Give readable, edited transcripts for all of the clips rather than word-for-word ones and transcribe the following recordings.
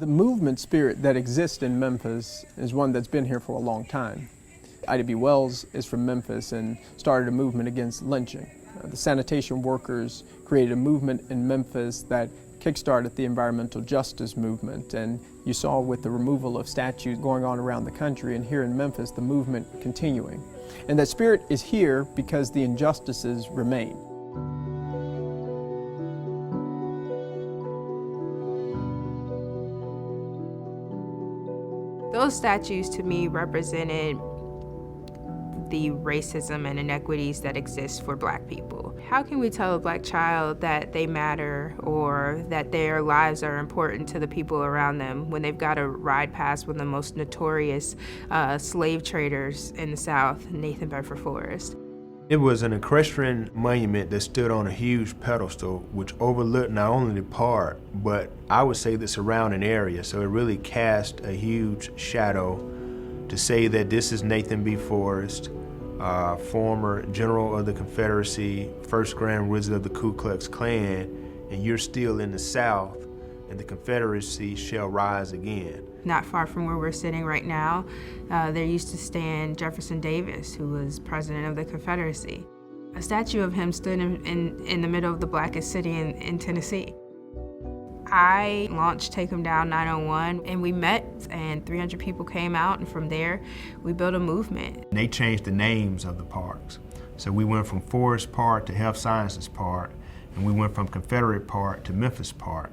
The movement spirit that exists in Memphis is one that's been here for a long time. Ida B. Wells is from Memphis and started a movement against lynching. The sanitation workers created a movement in Memphis that kickstarted the environmental justice movement, and you saw with the removal of statues going on around the country, and here in Memphis the movement continuing. And that spirit is here because the injustices remain. Those statues to me represented the racism and inequities that exist for Black people. How can we tell a Black child that they matter or that their lives are important to the people around them when they've got to ride past one of the most notorious slave traders in the South, Nathan Bedford Forrest? It was an equestrian monument that stood on a huge pedestal which overlooked not only the park, but I would say the surrounding area. So it really cast a huge shadow to say that this is Nathan B. Forrest, former general of the Confederacy, first Grand Wizard of the Ku Klux Klan, and you're still in the South, and the Confederacy shall rise again. Not far from where we're sitting right now, there used to stand Jefferson Davis, who was president of the Confederacy. A statue of him stood in the middle of the blackest city in Tennessee. I launched Take 'Em Down 901, and we met, and 300 people came out, and from there, we built a movement. They changed the names of the parks. So we went from Forest Park to Health Sciences Park, and we went from Confederate Park to Memphis Park.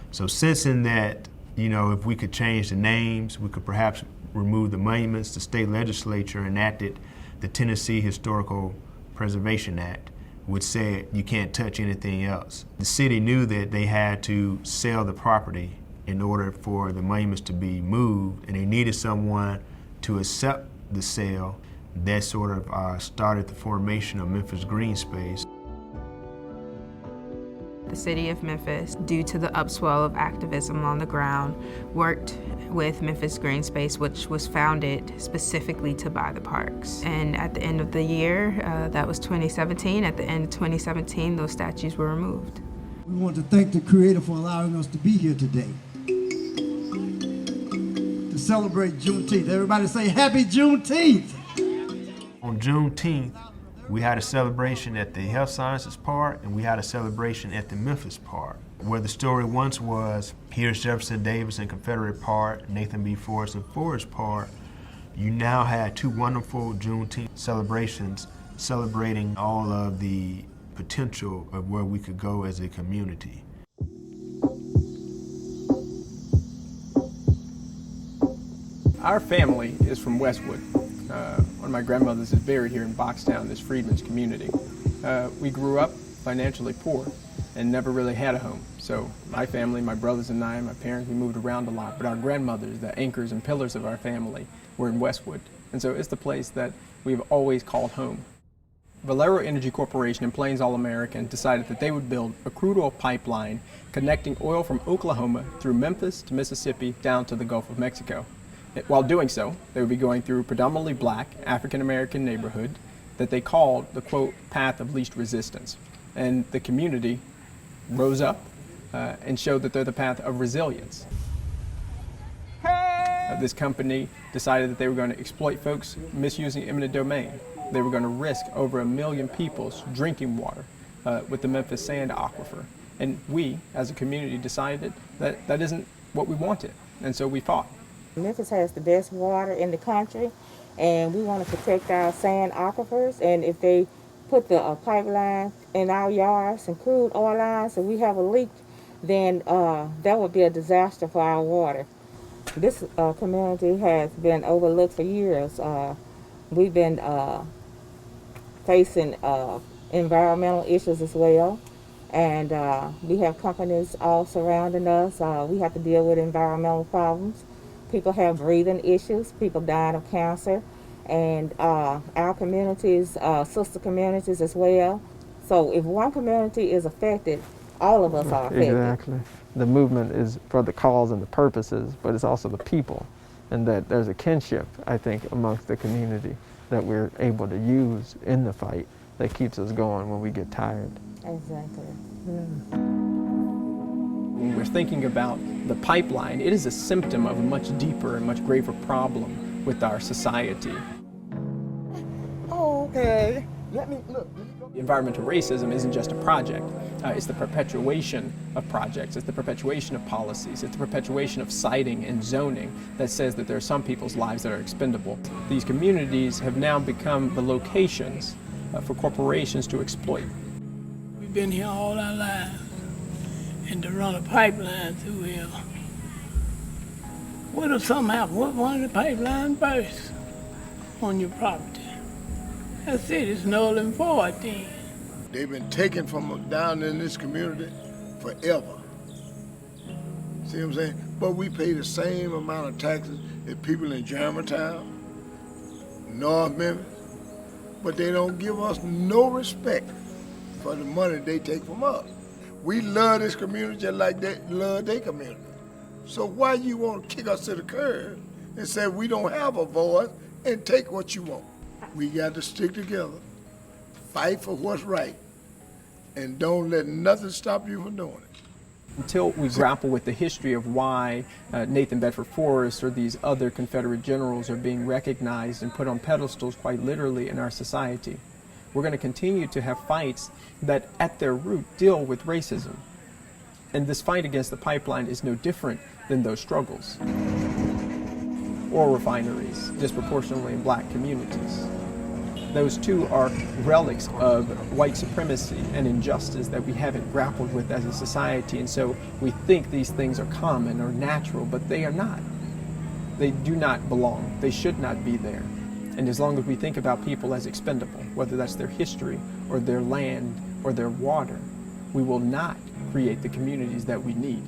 So sensing that, you know, if we could change the names, we could perhaps remove the monuments, the state legislature enacted the Tennessee Historical Preservation Act, which said you can't touch anything else. The city knew that they had to sell the property in order for the monuments to be moved, and they needed someone to accept the sale. That sort of started the formation of Memphis Green Space. The city of Memphis, due to the upswell of activism on the ground, worked with Memphis Green Space, which was founded specifically to buy the parks. And at the end of the year, that was 2017, at the end of 2017, those statues were removed. We want to thank the Creator for allowing us to be here today to celebrate Juneteenth. Everybody say Happy Juneteenth! On Juneteenth, we had a celebration at the Health Sciences Park, and we had a celebration at the Memphis Park. Where the story once was, here's Jefferson Davis in Confederate Park, Nathan B. Forrest in Forest Park, you now had two wonderful Juneteenth celebrations celebrating all of the potential of where we could go as a community. Our family is from Westwood. One of my grandmothers is buried here in Boxtown, this freedmen's community. We grew up financially poor and never really had a home. So my family, my brothers and I, my parents, we moved around a lot, but our grandmothers, the anchors and pillars of our family, were in Westwood. And so it's the place that we've always called home. Valero Energy Corporation and Plains All-American decided that they would build a crude oil pipeline connecting oil from Oklahoma through Memphis to Mississippi down to the Gulf of Mexico. While doing so, they would be going through a predominantly Black African-American neighborhood that they called the, quote, path of least resistance. And the community rose up and showed that they're the path of resilience. This company decided that they were going to exploit folks misusing eminent domain. They were going to risk over 1 million people's drinking water with the Memphis sand aquifer. And we, as a community, decided that that isn't what we wanted. And so we fought. Memphis has the best water in the country, and we want to protect our sand aquifers. And if they put the pipeline in our yards and crude oil lines, and we have a leak, then that would be a disaster for our water. This community has been overlooked for years. We've been facing environmental issues as well, and we have companies all surrounding us. We have to deal with environmental problems. People have breathing issues, people dying of cancer, and our communities, sister communities as well. So if one community is affected, all of us are affected. Exactly. The movement is for the cause and the purposes, but it's also the people, and that there's a kinship, I think, amongst the community that we're able to use in the fight that keeps us going when we get tired. Exactly. When we're thinking about the pipeline, it is a symptom of a much deeper and much graver problem with our society. Okay, let me look. Environmental racism isn't just a project. It's the perpetuation of projects. It's the perpetuation of policies. It's the perpetuation of siting and zoning that says that there are some people's lives that are expendable. These communities have now become the locations for corporations to exploit. We've been here all our lives, and to run a pipeline through here. What if something happens? What if one of the pipelines bursts on your property? That's it, it's null and void then. They've been taken from down in this community forever. See what I'm saying? But we pay the same amount of taxes as people in Germantown, North Memphis, but they don't give us no respect for the money they take from us. We love this community just like they love their community. So why you want to kick us to the curb and say we don't have a voice and take what you want? We got to stick together, fight for what's right, and don't let nothing stop you from doing it. Until we grapple with the history of why Nathan Bedford Forrest or these other Confederate generals are being recognized and put on pedestals quite literally in our society, we're going to continue to have fights that at their root deal with racism. And this fight against the pipeline is no different than those struggles. Oil refineries, disproportionately in black communities. Those two are relics of white supremacy and injustice that we haven't grappled with as a society, and so we think these things are common or natural, but they are not. They do not belong. They should not be there. And as long as we think about people as expendable, whether that's their history or their land or their water, we will not create the communities that we need.